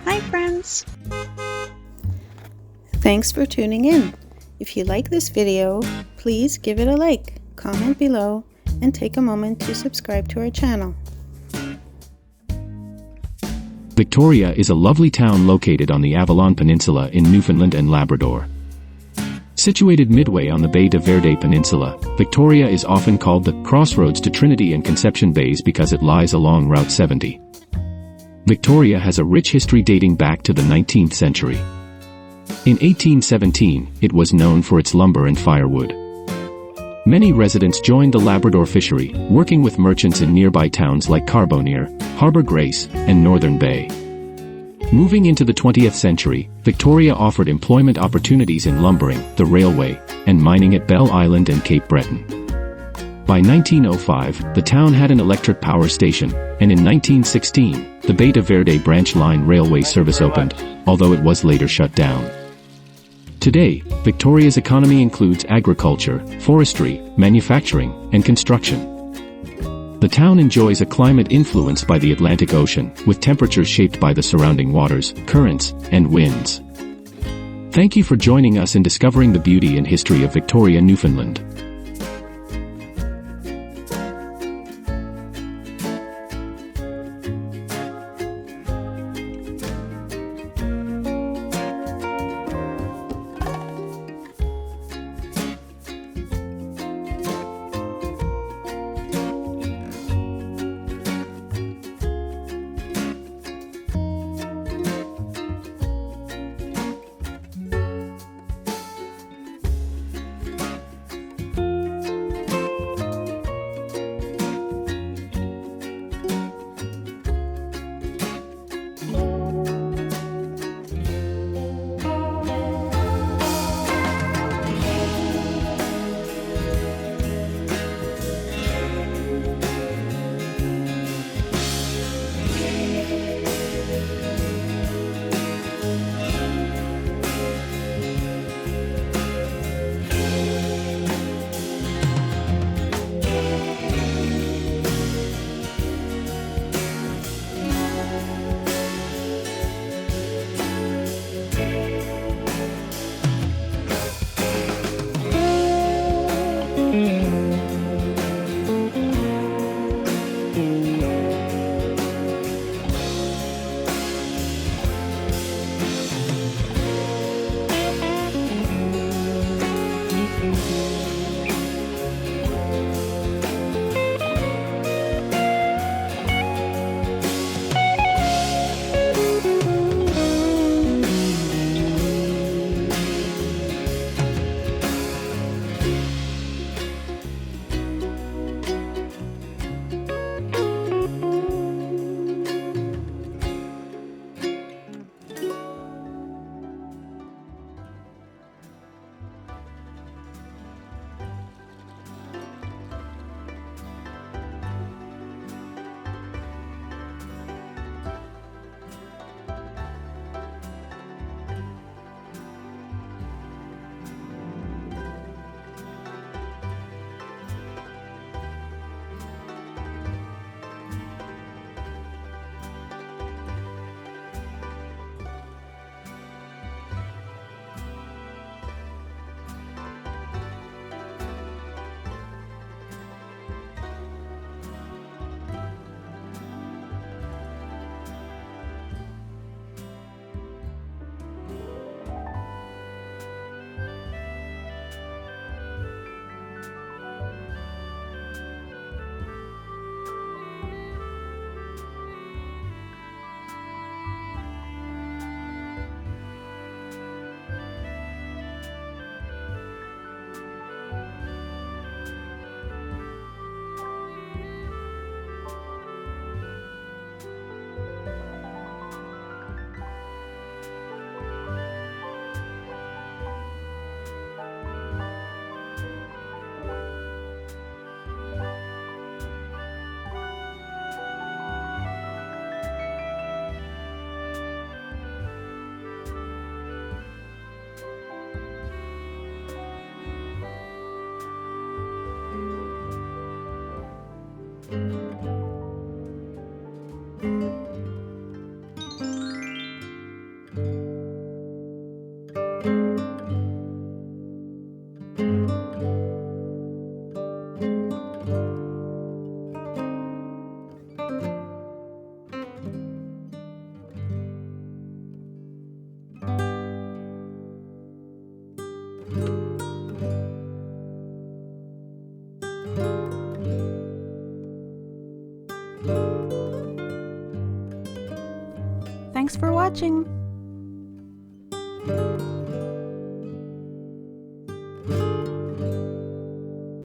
Hi friends! Thanks for tuning in. If you like this video, please give it a like, comment below, and take a moment to subscribe to our channel. Victoria is a lovely town located on the Avalon Peninsula in Newfoundland and Labrador. Situated midway on the Bay de Verde Peninsula, Victoria is often called the crossroads to Trinity and Conception Bays because it lies along Route 70. Victoria has a rich history dating back to the 19th century. In 1817, it was known for its lumber and firewood. Many residents joined the Labrador fishery, working with merchants in nearby towns like Carbonear, Harbour Grace, and Northern Bay. Moving into the 20th century, Victoria offered employment opportunities in lumbering, the railway, and mining at Bell Island and Cape Breton. By 1905, the town had an electric power station, and in 1916, the Bay de Verde branch line railway service opened, although it was later shut down. Today, Victoria's economy includes agriculture, forestry, manufacturing, and construction. The town enjoys a climate influenced by the Atlantic Ocean, with temperatures shaped by the surrounding waters, currents, and winds. Thank you for joining us in discovering the beauty and history of Victoria, Newfoundland. Thanks for watching!